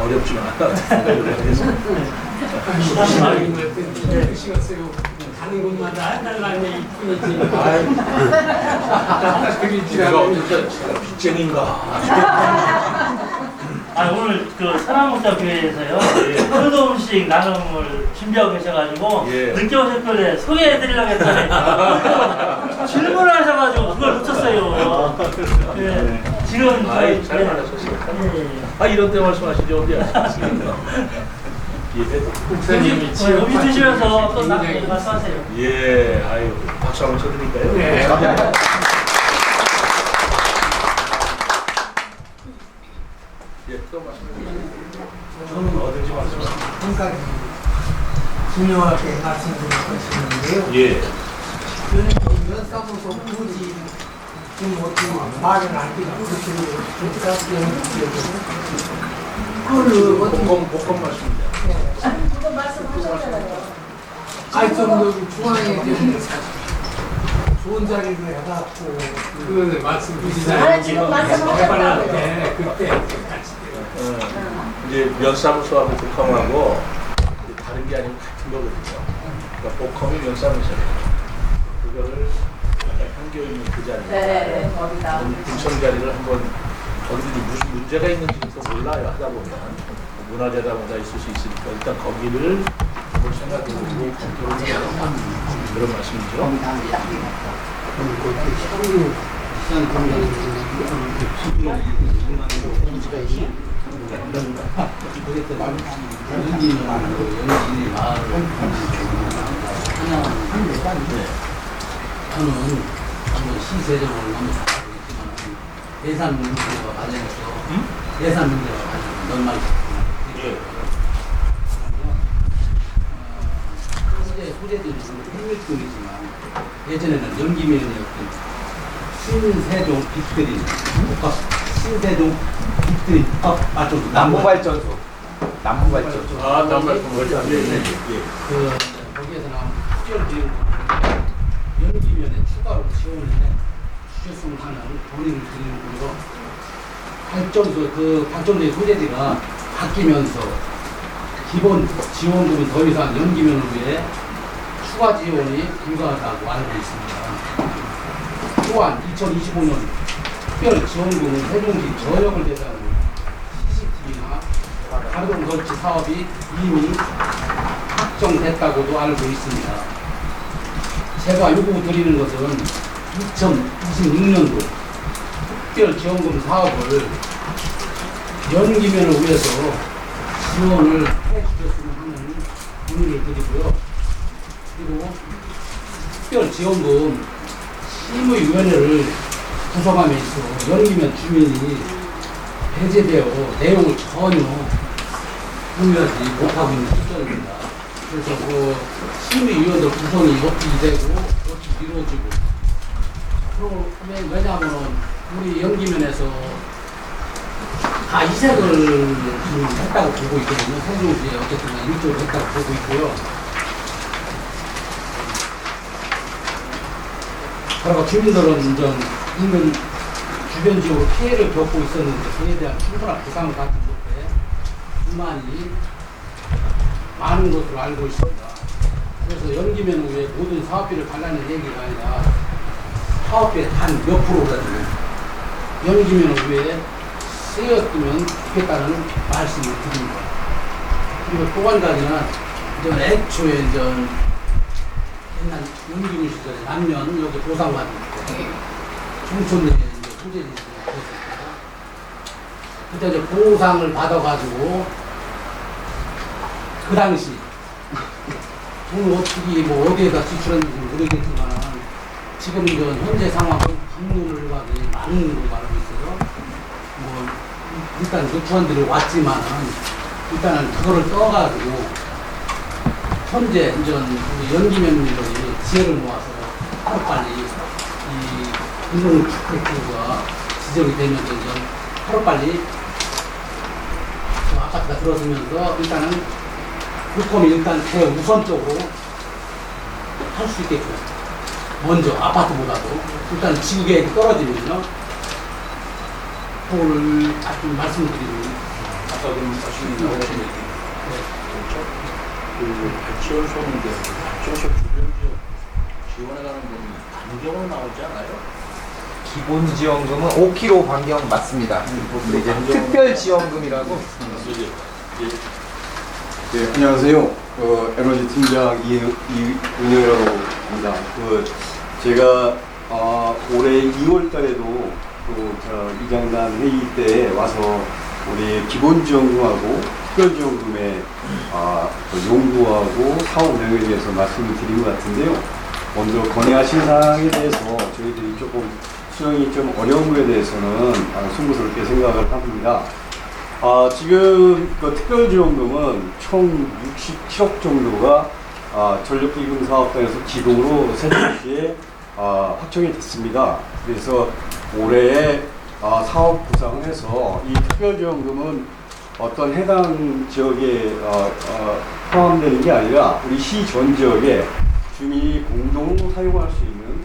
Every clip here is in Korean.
어렵지만 않다 생각을 해서 시었어요. 가는 곳마다 해달라는 얘기뿐이지. 제가 빚쟁인가. 오늘 그 사랑목자 교회에서요 효도 음식 나눔을 준비하고 계셔가지고 예. 늦게 오셨길래 소개해드리려고 했더니 질문을 하셔가지고 그걸 놓쳤어요. 예. 지금 저희 잘 말하셨어요. 이런 때 말씀하시죠. 어디 하시겠습니까? 목사님이 여기 드시면서 또 말씀하세요. 예, 아유, 박수 한번 쳐드릴까요? 네. 예, 또 말씀해주세요. 저는 어딘지 말씀하세요. 한 가지 중요하게 말씀드릴 것이 있는데요. 예. 면사무소 굳이 좀 어떻게 말을 하기가 그렇게 그거를 어떻게 복권 말씀입니다. 그거 말씀하셨잖아요. 좀 중앙에 좀 좋은 자리를 해갖고 그거는 말씀드리잖아요. 아니, 지금 말씀하셨다고요. 그때 같이 이제 면사무소하고 복컴하고 다른 게 아니고 같은 거거든요. 그러니까 복컴이 면사무소예요. 그거를 약간 한겨 있는 그 자리. 네, 거기다. 군청 자리를 한번 거기들이 무슨 문제가 있는지도 몰라요. 하다 보면 문화재다 뭐다 있을 수 있으니까 일단 거기를 한번 생각해보고 검토를 그런 말씀이죠. 저는 한번 시세적으로 너무 잘하고 있지만 예산 문제와 관련해서 예산 문제와 관련해서 너무 많이 현재 소재들이 핵밀동이지만 예전에는 연기면이었던 신세종 빅드림 복합 신세종 빅드림 복합 맞죠? 남부발전소. 남부발전소. 남말 거기에서 나온 특별 비용 연기면에 추가로 지원을 해 주셨으면 하는 본인을 드리는 거로 발전소 그 발전소의 소재지가 바뀌면서 기본 지원금이 더 이상 연기면을 위해 추가 지원이 불가하다고 알고 있습니다. 또한 2025년 특별 지원금은 세종시 전역을 대상으로 CCTV나 가동 설치 사업이 이미 확정됐다고도 알고 있습니다. 제가 요구 드리는 것은 2026년도 특별 지원금 사업을 연기면을 위해서 지원을 해주셨으면 하는 문의를 드리고요. 그리고 특별 지원금 심의위원회를 구성함에 있어 연기면 주민이 배제되어 내용을 전혀 공유하지 못하고 있는 시점입니다. 그래서 그 심의위원들 구성이 어떻게 되고 어떻게 이루어지고 왜냐하면 우리 연기면에서 다 이색을 지금 했다고 보고 있거든요. 세종시에 어쨌든 일조를 했다고 보고 있고요. 그리고 주민들은 좀 인근 주변 지역으로 피해를 겪고 있었는데 그에 대한 충분한 보상을 받지 못해 불만이 많은 것으로 알고 있습니다. 그래서 연기면 후에 모든 사업비를 달라는 얘기가 아니라 사업비의 단 몇 프로라도 연기면 후에 쓰였으면 좋겠다는 말씀을 드립니다. 그리고 또 한 가지는 애초에 옛날 연기면 시절에 남녀는 여기 보상받는 청촌에 소재지 있었습니다. 그때 이제 보상을 받아가지고 그 당시 돈을 어떻게 어디에다 지출했는지 모르겠지만 지금 현재 상황은 방문을 가기 많은 걸로 알고 있어요. 일단 누추한들이 왔지만은 일단은 그거를 떠가지고 현재 우리 연기면들이 지혜를 모아서 하루빨리 이 공동주택지구가 지정이 되면서 하루빨리 아파트가 들어서면서 일단은 국권이 일단 대우선적으로 할 수 있게끔 먼저 아파트보다도 일단 지구 계획이 떨어지면요. 그걸 좀 말씀드리는 아까 그 말씀이 나오신 얘기 그렇죠? 그 발전소인데 발전소 주변 지역 지원해가는 건 반경으로 나오지 않아요? 기본 지원금은 5km 반경 맞습니다. 근데 이제 특별 지원금이라고 이제 네, 안녕하세요. 에너지 팀장 이은영이라고 합니다. 제가 올해 2월 달에도 이장단 회의 때 와서 우리 기본지원금하고 특별지원금의 용도하고 사업 내용에 대해서 말씀을 드린 것 같은데요. 먼저 건의하신 사항에 대해서 저희들이 조금 수령이 좀 어려운 거에 대해서는 송구스럽게 생각을 합니다. 지금 그 특별지원금은 총 67억 정도가 전력기금 사업단에서 기금으로 세종시에 확정이 됐습니다. 그래서 올해 사업 구상을 해서 이 특별지원금은 어떤 해당 지역에 포함되는 게 아니라 우리 시 전 지역에 주민이 공동으로 사용할 수 있는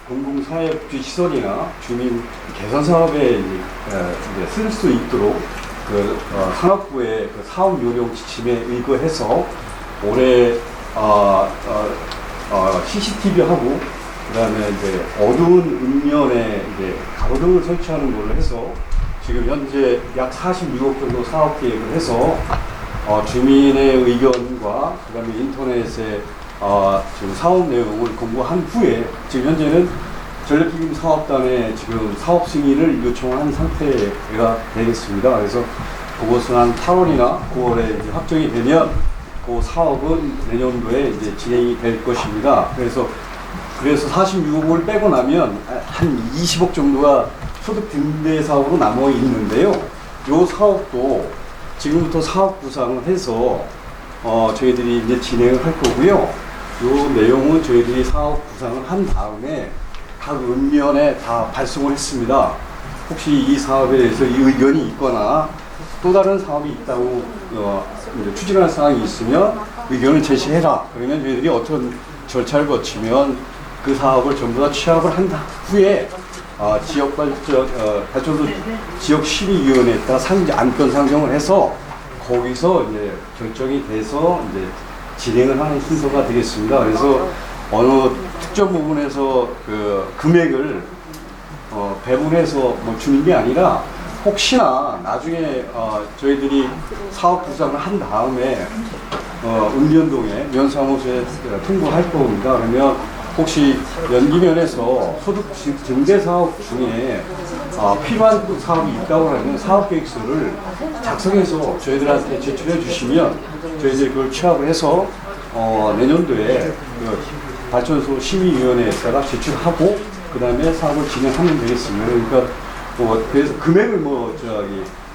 공공사회복지 시설이나 주민 개선 사업에 쓸 수 있도록 산업부의 사업 요령 지침에 의거해서 올해 CCTV하고 그다음에 이제 어두운 읍면에 이제 가로등을 설치하는 걸로 해서 지금 현재 약 46억 정도 사업 계획을 해서 주민의 의견과 그다음에 인터넷에 지금 사업 내용을 공고한 후에 지금 현재는 전력기금 사업단에 지금 사업 승인을 요청한 상태가 되겠습니다. 그래서 그것은 한 8월이나 9월에 이제 확정이 되면 그 사업은 내년도에 이제 진행이 될 것입니다. 그래서 46억을 빼고 나면 한 20억 정도가 소득 증대 사업으로 남아 있는데요. 이 사업도 지금부터 사업 구상을 해서 저희들이 이제 진행을 할 거고요. 이 내용은 저희들이 사업 구상을 한 다음에 각 읍면에 다 발송을 했습니다. 혹시 이 사업에 대해서 이 의견이 있거나 또 다른 사업이 있다고 이제 추진할 사항이 있으면 의견을 제시해라. 그러면 저희들이 어떤 절차를 거치면 그 사업을 전부 다 취합을 한 후에 지역 발전소 지역 심의위원회에 따라 안건 상정을 해서 거기서 이제 결정이 돼서 이제 진행을 하는 순서가 되겠습니다. 그래서 어느 특정 부분에서 그 금액을 배분해서 뭐 주는 게 아니라 혹시나 나중에 저희들이 사업 구상을 한 다음에 읍면동에 면사무소에 통보할 겁니다. 그러면 혹시 연기면에서 소득 증대 사업 중에 필요한 사업이 있다고 하면 사업계획서를 작성해서 저희들한테 제출해 주시면 저희들이 그걸 취합을 해서 내년도에 발전소 심의위원회에다가 제출하고 그 다음에 사업을 진행하면 되겠습니다. 그러니까 그래서 금액을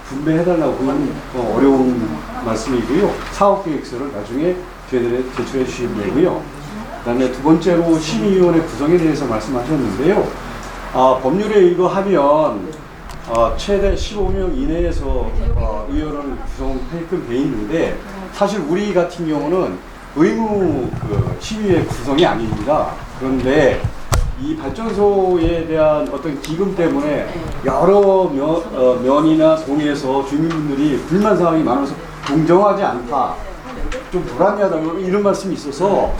분배해달라고 그건 어려운 말씀이고요. 사업계획서를 나중에 저희들에 제출해 주시면 되고요. 그 다음에 두 번째로 심의위원회 구성에 대해서 말씀하셨는데요. 법률에 의거하면 최대 15명 이내에서 의원을 구성하게끔 돼 있는데 사실 우리 같은 경우는 의무 심의회 구성이 아닙니다. 그런데 이 발전소에 대한 어떤 기금 때문에 여러 면이나 동에서 주민분들이 불만 사항이 많아서 공정하지 않다. 좀 불합리하다 이런 말씀이 있어서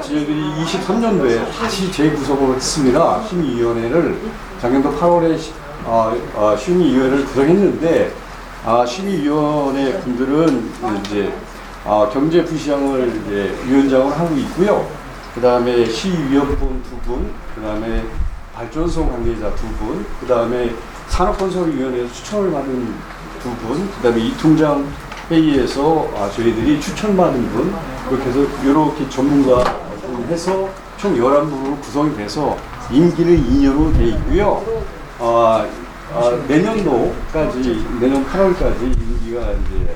저희들이 23년도에 다시 재구성을 했습니다. 심의위원회를 작년도 8월에 심의위원회를 구성했는데 심의위원회 분들은 이제 경제부시장을 이제 위원장을 하고 있고요. 그 다음에 시위원분 2분, 그 다음에 발전소 관계자 2분, 그 다음에 산업건설위원회에서 추천을 받은 2분, 그 다음에 이통장 회의에서 저희들이 추천받은 분, 그렇게 해서 이렇게 전문가 해서 총 11분으로 구성이 돼서 임기는 2년으로 되어 있고요. 내년도까지, 내년 8월까지 임기가 이제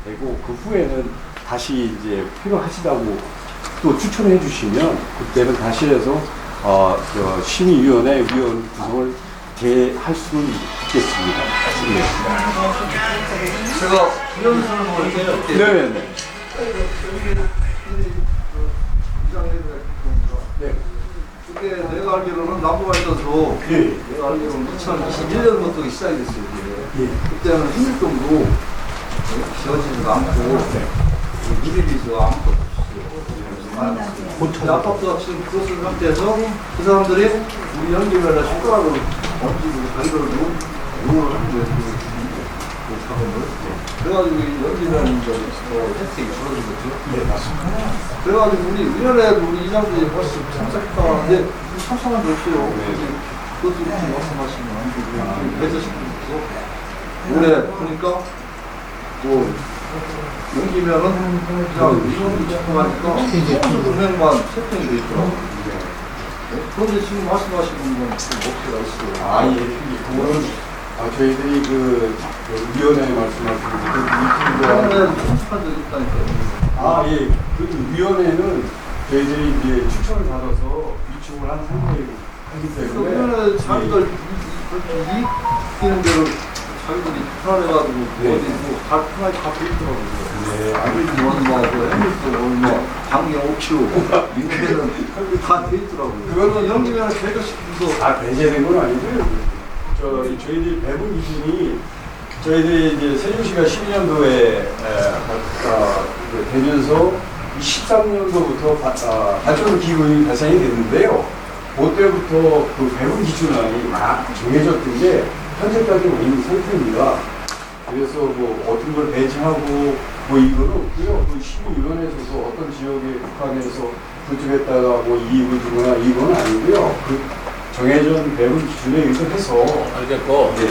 되고, 그 후에는 다시 이제 필요하시다고 또 추천해 주시면, 그때는 다시 해서, 심의위원회 위원 구성을 할 수는 있겠습니다. 네. 제가 부연설을 볼게요. 네네. 네. 그게 내가 알기로는 남부발전소 네. 내가 알기로는 2021년부터 시작이 됐어요. 이게. 그때는 한일동도 지어지지도 않고 미리비도 아무것도 없어요. 아파트가 지금 그것을 상태에서 그 사람들이 우리 연기면에 손가락으로 얹고 자기들 용을 하는 거예요. 그래가지고 이 연기면 혜택이 줄어든 거죠. 네, 맞습니다. 그래가지고 우리 위원회도 우리 이장들이 벌써 참석하는데 참석한 게 없어요. 그것도 이렇게 말씀하시면 안 되고 배제시키면서 올해 보니까 뭐 연기면은 그냥 이런 참석하니까 2,900만 채택이 돼 있더라고요. 그런데 지금 말씀하시는 건 목표가 있어요. 아, 예. 그거는 저희들이 그 위원회 말씀하시는 그 위원회는 참석한 적이 있다니까요. 예. 그 위원회는 저희들이 이제 추천을 받아서 위촉을 한 상태이기 때문에 위원회 자기들 이익 되는 대로 자기들이 편해가지고 어디 뭐다 편하게 다 있더라고요. 네, 아무리 뭐 해밀턴 뭐 방역 5kg 이런 데는 다 돼 있더라고요. 그거는 연기면에 배제시키면서 배제된 건 아니고요. 저희들이 배분 기준이 저희들이 이제 세종시가 12년도에 되면서 13년도부터 발전 기금이 발생이 됐는데요. 그때부터 그 배분 기준안이 정해졌던 게 현재까지 있는 상태입니다. 그래서 뭐 어떤 걸 배제하고 뭐 이거는 없고요. 그 시민위원회에서도 어떤 지역에 국한해서 그쪽에다가 뭐 이익을 주거나 이건 아니고요. 그 정해진 배분 기준에 의해서 알겠고 네.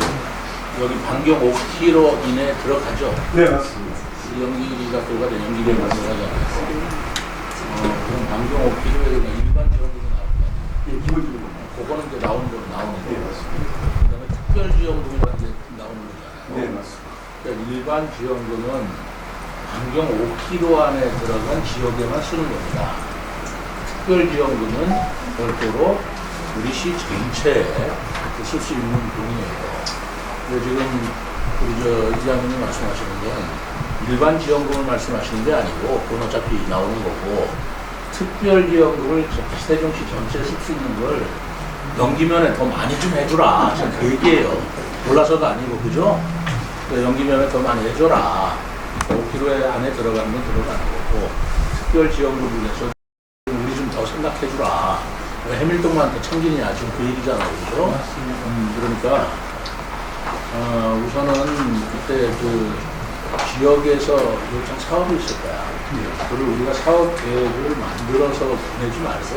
여기 반경 5km 이내에 들어가죠. 네, 맞습니다. 연기가 들어가죠. 연기를 만들어가잖아요. 그럼 반경 5km에 그냥 일반 지원금이 나올 거 아니에요. 예, 기본적으로. 그거는 이제 나오는 대로 나오는 네, 거고. 맞습니다. 그다음에 특별지원금이라는 게 나오는 거잖아요. 네, 맞습니다. 그러니까 일반 지원금은 반경 5km 안에 들어간 지역에만 쓰는 겁니다. 특별지원금은 별도로 우리 시 전체에 쓸 수 있는 돈이에요. 근데 지금 우리 이장님이 말씀하시는 건 일반 지원금을 말씀하시는 게 아니고 그건 어차피 나오는 거고 특별지원금을 세종시 전체에 쓸 수 있는 걸 연기면에 더 많이 좀 해주라. 저는 그 얘기예요. 몰라서가 아니고 그죠? 연기면에 더 많이 해줘라. 5km 안에 들어가는 건 들어가는 거고 특별지원금을 위해서 우리 좀 더 생각해주라. 왜 해밀동만 더 챙기냐 지금 그 얘기잖아요, 그죠? 그러니까 우선은 그때 그 지역에서 요청 사업이 있을 거야. 그걸 우리가 사업 계획을 만들어서 보내지 말고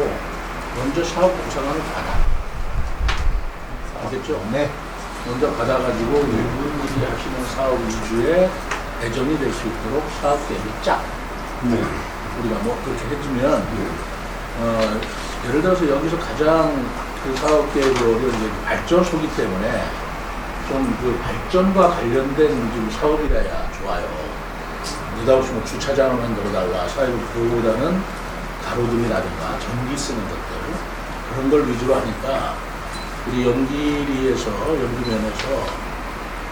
먼저 사업 구상안을 받아. 알겠죠? 네. 먼저 받아가지고 이분들이 하시는 사업 위주의 배정이 될 수 있도록 사업 계획을 짜. 네. 우리가 뭐 그렇게 해주면 예를 들어서 여기서 가장 그 사업 계획으로 이제 발전소기 때문에 좀 그 발전과 관련된 좀 사업이라야 좋아요. 느닷없이 뭐 주차장을 만들어달라. 사회적 그거보다는 가로등이라든가 전기 쓰는 것들 그런 걸 위주로 하니까 우리 연기리에서 연기면에서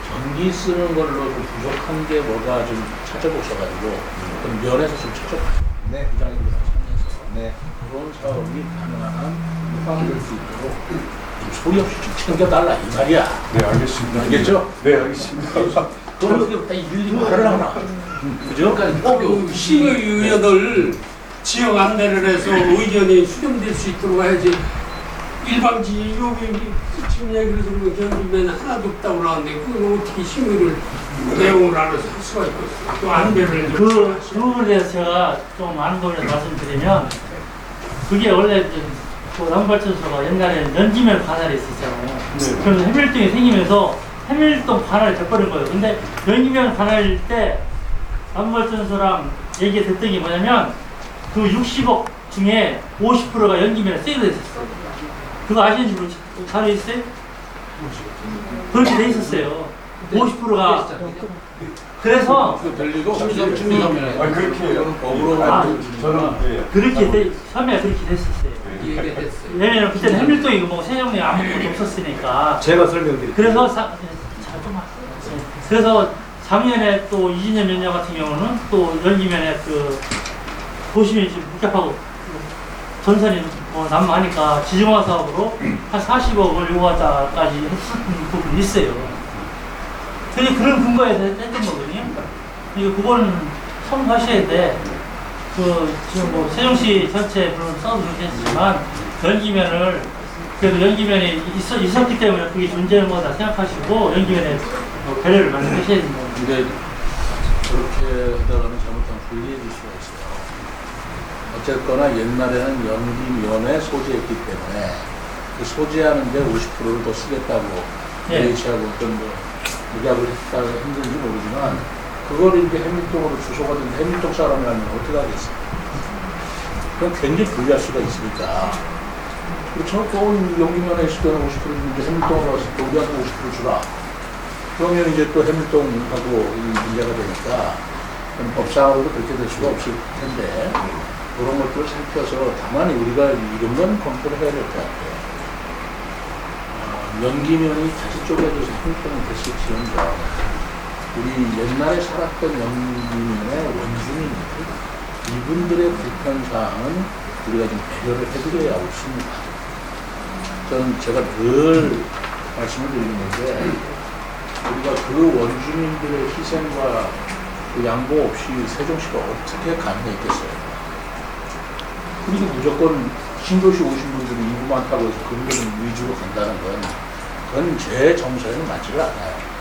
전기 쓰는 걸로 좀 부족한 게 뭐가 좀 찾아보셔가지고 그런 면에서 좀 찾아봐요. 네. 부장님들과 참여해서 네. 그런 사업이 가능한 포함될 수 있도록 좀 소리 없이 좀 챙겨달라 이 말이야. 네, 알겠습니다. 알겠죠? 네, 알겠습니다. 그걸 어떻게 다 일일이 말을 하나. 그죠? 그 시의원을 지역 안내를 해서 의견이 수렴될 수 있도록 해야지. 일방지 여기 지금 얘기를 들으면 견주면 하나도 없다고 그러는데 그걸 어떻게 심의를 내용을 알아서 할 수가 있겠어요. 또 안내를 그 부분에 대해서 제가 좀 아는 거를 말씀드리면 그게 원래 그 남발전소가 옛날에 연지면 관할이 있었잖아요. 네. 그래서 해밀동이 생기면서 해밀동 관할이 돼버린 거예요. 근데 연지면 관할일 때 남발전소랑 얘기 됐던 게 뭐냐면 그 60억 중에 50%가 연지면에 쓰게 돼 있었어요. 그거 아시는지 모르겠어요. 다른 있어요? 그렇게 돼 있었어요. 50%가. 그래서 별리고 그렇게 법으로 저는 그렇게 섬에 그렇게 됐었어요. 얘기했어요. 왜냐면 그때는 해밀동이고 뭐 세종에 아무것도 없었으니까. 제가 설명드릴게요. 그래서 그래서 작년에 또 이진영 면녀 같은 경우는 또 연기면에 그 도심이 지금 복잡하고 전선이 뭐 난무하니까 지정화 사업으로 한 40억을 요구하자까지 했었던 부분이 있어요. 근데 그런 근거에서 했던 거거든요. 이거 그거는 성하셔야 돼. 그 지금 뭐 세종시 전체 물론 써도 좋겠지만 연기면을 그래도 연기면이 있었기 때문에 그게 존재하는 거다 생각하시고 연기면에 배려를 많이 하셔야 된다. 근데 그렇게 하다가는 잘못하면 불리해질 수가 있어요. 어쨌거나 옛날에는 연기면에 소재했기 때문에 그 소재하는데 50%를 더 쓰겠다고 LH하고 어떤 뭐 무작을 했다고 했는지 모르지만 그걸 이제 해밀동으로 주소가 된 해밀동 사람이라면 어떻게 하겠어요? 그럼 굉장히 불리할 수가 있으니까. 그렇죠? 또 연기면에 있을 때는 50% 주는데 해밀동으로 왔을 때 우리한테 50% 주라. 그러면 이제 또 해밀동하고 문제가 되니까 법상으로도 그렇게 될 수가 없을 텐데 그런 것들을 살펴서 다만 우리가 이런 건 검토를 해야 될 것 같아요. 연기면이 다시 쪼개져서 해밀동이 됐을지언정 우리 옛날에 살았던 연기면의 원주민들 이분들의 불편사항은 우리가 좀 배려를 해드려야 옳습니다. 저는 제가 늘 말씀을 드리는 건데 우리가 그 원주민들의 희생과 그 양보 없이 세종시가 어떻게 가능했겠어요? 그리고 무조건 신도시 오신 분들이 인구 많다고 해서 그분들 위주로 간다는 건 그건 제 정서에는 맞지가 않아요.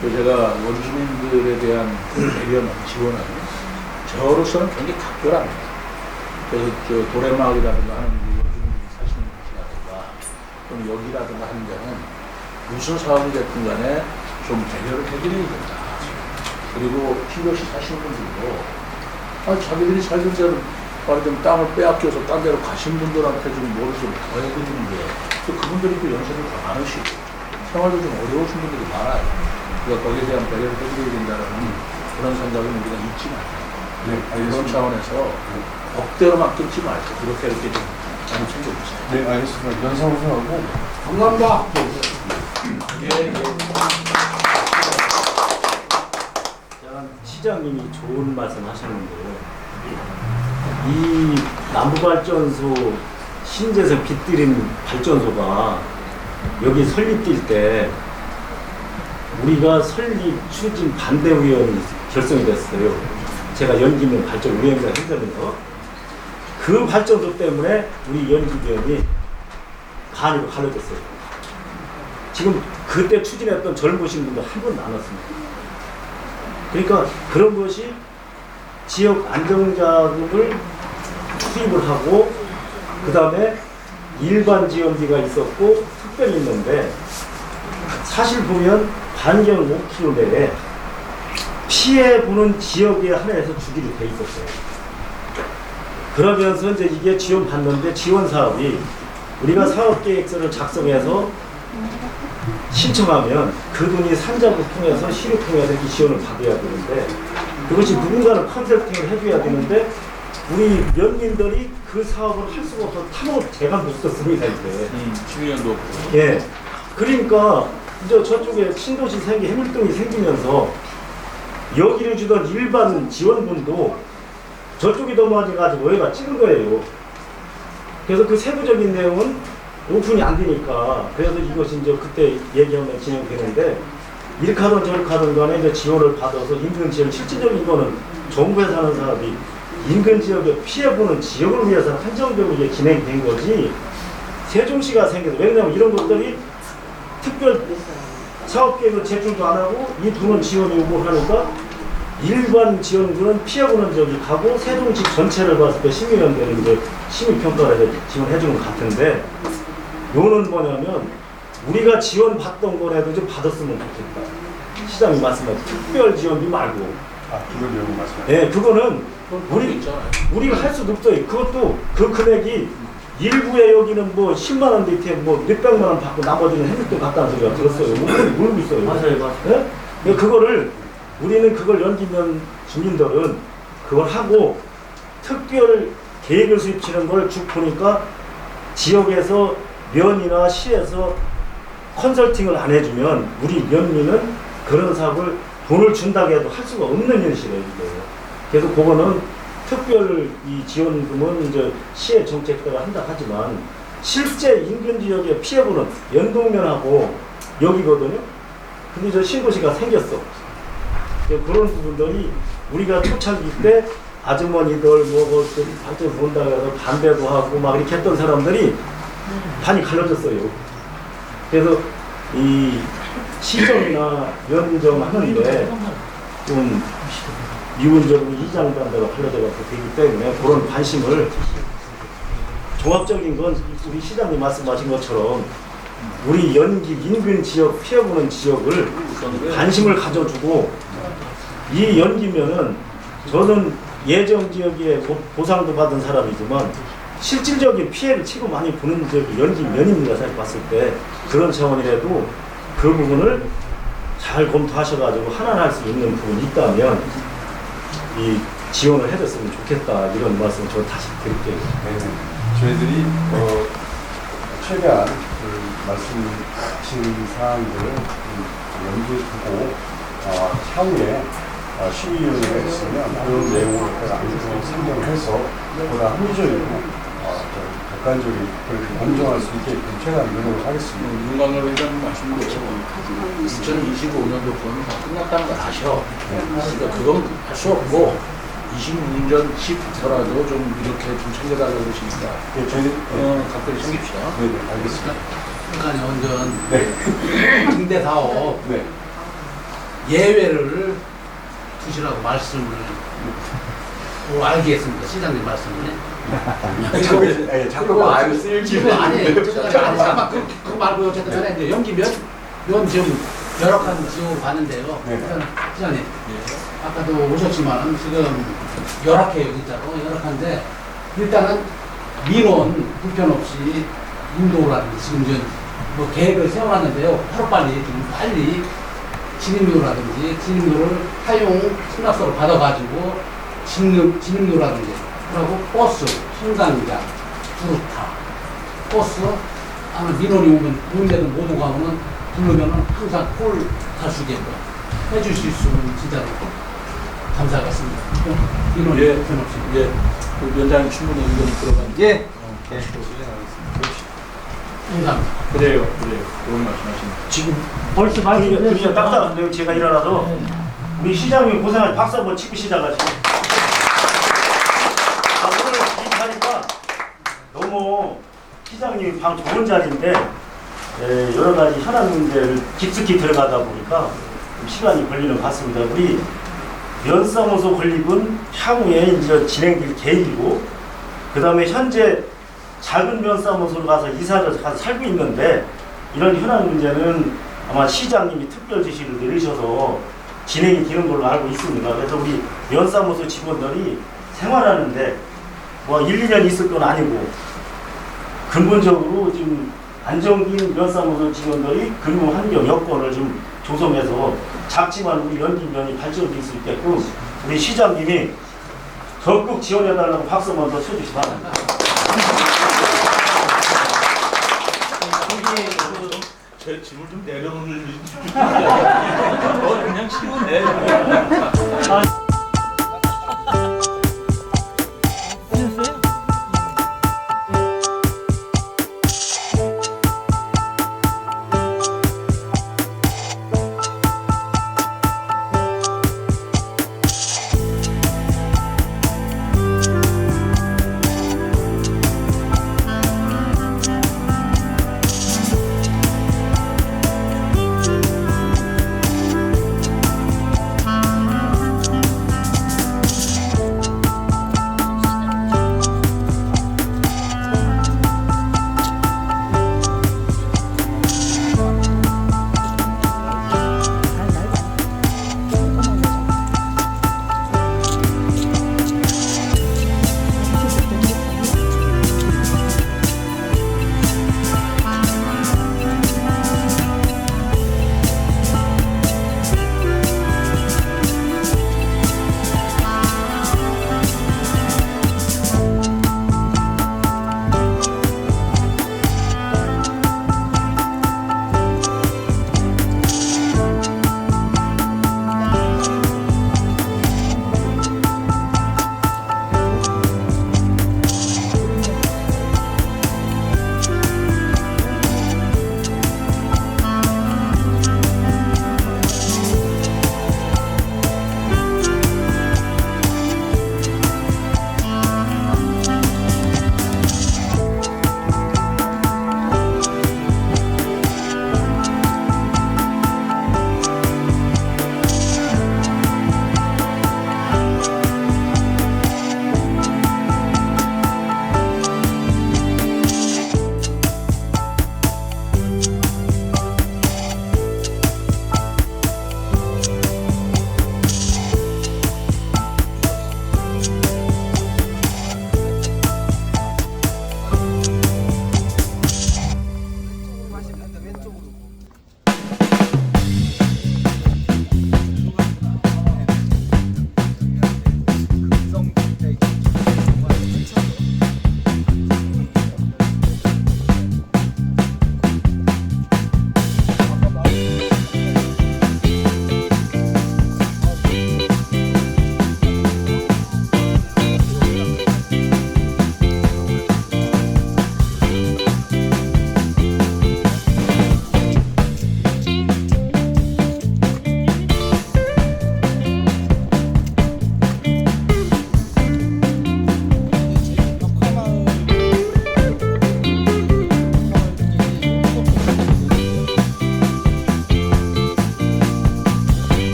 그래서 제가 원주민들에 대한 배려는 지원은 저로서는 굉장히 각별합니다. 그래서 저 도래마을이라든가 하는 원주민들이 사시는 곳이라든가 또는 여기라든가 하는 데는 무슨 사업이 됐든 간에 좀 배려를 해드려야 된다. 그리고 필요시 사시는 분들도 자기들이 살던 데로 말하자면 땅을 빼앗겨서 딴 데로 가신 분들한테 좀 뭐를 좀 더 해드리는 게 또 그분들이 또 연세도 더 많으시고 생활도 좀 어려우신 분들이 많아요. 그러니까 거기에 대한 배려를 해드려야 된다는 그런 생각은 우리가 잊지 말고 그런 차원에서 법대로만 끊지 말고 이렇게 좀 많이 챙겨주세요. 네, 알겠습니다. 연상우승하고 감사합니다. 시장님이 좋은 말씀 하셨는데요. 이 남부발전소 신재생 빗들인 발전소가 여기 설립될 때 우리가 설립 추진 반대위원이 결성이 됐어요. 제가 연기면 발전위원회가 힘들면서 그 발전소 때문에 우리 연기위원이 간이로 갈라졌어요. 지금 그때 추진했던 젊으신 분들 한 분도 안 왔습니다. 그러니까 그런 것이 지역 안정자금을 투입을 하고 그 다음에 일반 지원비가 있었고 특별히 있는데 사실 보면 반경 5km 내에 피해보는 지역에 한해서 주기로 돼 있었어요. 그러면서 이제 이게 지원받는데 지원 사업이 우리가 사업계획서를 작성해서 신청하면 그 돈이 산자부 통해서 시료 통해서 이렇게 지원을 받아야 되는데 그것이 누군가는 컨설팅을 해줘야 되는데 우리 연민들이 그 사업을 할 수가 없어서 탐욕 제가 못 썼습니다 이제. 중요한도 없고. 예. 그러니까 이제 저쪽에 신도시 해밀동이 생기면서 여기를 주던 일반 지원분도 저쪽이 넘어가지고 여기가 찍은 거예요. 그래서 그 세부적인 내용은 오픈이 안 되니까 그래서 이것이 이제 그때 얘기하면 진행되는데 이렇게 하든 저렇게 하든 간에 이제 지원을 받아서 인근 지역 실질적인 거는 정부에 사는 사람이 인근 지역에 피해보는 지역을 위해서 한정적으로 이게 진행된 거지 세종시가 생겨서 왜냐하면 이런 것들이 특별 사업계획을 제출도 안 하고 이 돈은 지원이 오고 하니까 일반 지원군은 피해보는 지역이 가고 세종시 전체를 봤을 때 시민연대는 이제 시민평가를 지원해주는 것 같은데 요는 뭐냐면 우리가 지원받던 거라도 좀 받았으면 좋겠다. 시장이 말씀하신 특별 지원비 말고. 그걸 내용 말씀하세요. 네, 그거는 우리가 할 수도 없어요. 그것도 그 금액이 일부에 여기는 뭐 10만 원 밑에 뭐 몇백만 원 받고 나머지는 해밀동 갔다는 소리가 들었어요. 모르고 있어요. 맞아요. 네? 그거를 우리는 그걸 연기면 주민들은 그걸 하고 특별 계획을 수립치는 걸 쭉 보니까 지역에서 면이나 시에서 컨설팅을 안 해주면 우리 면민은 그런 사업을 돈을 준다고 해도 할 수가 없는 현실이에요. 그래서 그거는 특별 이 지원금은 이제 시의 정책대로 한다 하지만 실제 인근 지역에 피해보는 연동면하고 여기거든요. 근데 저 신도시가 생겼어. 그런 부분들이 우리가 초창기 때 아주머니들 반쪽 본다고 해서 담배도 하고 막 이렇게 했던 사람들이 반이 갈라졌어요. 그래서 이 시정이나 연정 하는데 좀 미온적으로 이장단대가 갈라져서 되기 때문에 그런 관심을 종합적인 건 우리 시장님 말씀하신 것처럼 우리 연기 인근 지역 피해보는 지역을 관심을 가져주고 이 연기면은 저는 예정 지역에 보상도 받은 사람이지만 실질적인 피해를 치고 많이 보는 지역이 연기면입니다. 사실 봤을 때 그런 차원이라도 그 부분을 잘 검토하셔가지고 하나할 수 있는 부분이 있다면 이 지원을 해줬으면 좋겠다 이런 말씀 저 다시 드릴게요. 네. 저희들이 최대한 말씀하신 사항들을 염두에 두고 향후에 시의위원회가 있으면 그런 내용을 안으로 상정을 해서 보다 합리적이고 객관적인 그렇게 검증할 수 있게끔 최대한 노력을 하겠습니다. 윤광열 회장님 말씀대로 2025년도 건 끝났다는 걸 아셔. 그러니까 그건 할 수 없고 26년 10부터라도 좀 이렇게 좀 챙겨달라고 그러시니까 네, 저희 각별히 챙깁시다. 네, 알겠습니다. 그러니까 완전 네. 등대 사업 네. 예외를 두시라고 말씀을 알겠습니다. 시장님 말씀을. 자꾸 말을 쓸지 아니에요. 잠깐만 그거 말고 어쨌든 간에 이제 연기면 지금 열악한 지역으로 가는데요. 네. 시장님 아까도 오셨지만 지금 열악해요. 진짜로 열악한데 일단은 민원 불편 없이 인도라든지 지금 이제 뭐 계획을 세워놨는데요. 하루빨리 좀 빨리 진입료라든지 진입료를 사용 승낙서를 받아가지고 진입료라든지 그리고 버스, 승강장, 부르타, 버스 아마 민원이 오면 문제는 못 오고 하면은 부르면은 항상 콜 갈 수 있게끔 해주실 수 있으면 진짜로 감사하겠습니다. 민원이 예. 불편 없이. 예, 그 위원장님 충분히 의견 들어봤는데. 예. 감사합니다. 그래요. 그런 말씀하십니다. 지금 벌써 많이 그냥 딱딱한데요. 제가 일어나서 우리 시장님 고생하시 박수 한번 치고 시작하시고. 오늘 얘기하니까 너무 시장님이 방 좋은 자리인데 여러 가지 현안 문제를 깊숙이 들어가다 보니까 좀 시간이 걸리는 것 같습니다. 우리 면사무소 건립은 향후에 이제 진행될 계획이고 그 다음에 현재 작은 면사무소로 가서 이사를 가서 살고 있는데 이런 현안 문제는 아마 시장님이 특별 지시를 내리셔서 진행이 되는 걸로 알고 있습니다. 그래서 우리 면사무소 직원들이 생활하는데 뭐 1, 2년 있을 건 아니고 근본적으로 지금 안정된 면사무소 직원들이 근무 환경 여건을 좀 조성해서 작지만 우리 연기면이 발전될 수 있게끔 우리 시장님이 적극 지원해달라고 박수 한번 더 쳐주시기 바랍니다. 제 짐을 좀 내려놓을 그냥 쉬운데.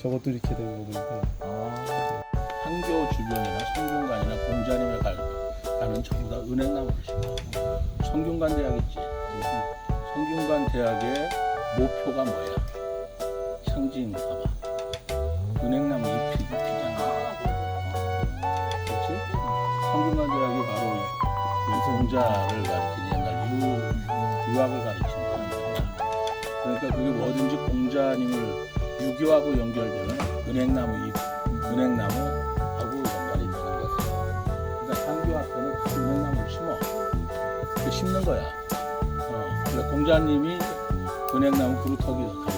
저것도 이렇게 되고 보니까. 한교 주변이나 성균관이나 공자님에 가는 전부 다 은행나무를 심어. 성균관 대학 있지. 성균관 대학의 모표가 뭐야? 상징 봐봐. 은행나무 잎이 피잖아. 그렇지? 성균관 대학이 바로 공자를 가리키는 옛날 유학을 가리키는 거야. 그러니까 그게 뭐든지 공자님을 유교하고 연결되는 은행나무 잎, 은행나무하고 연관이 되는 거예요. 그러니까 상교학교는 그 은행나무를 심어. 그 심는 거야. 그러니까 공자님이 은행나무 그루터기에서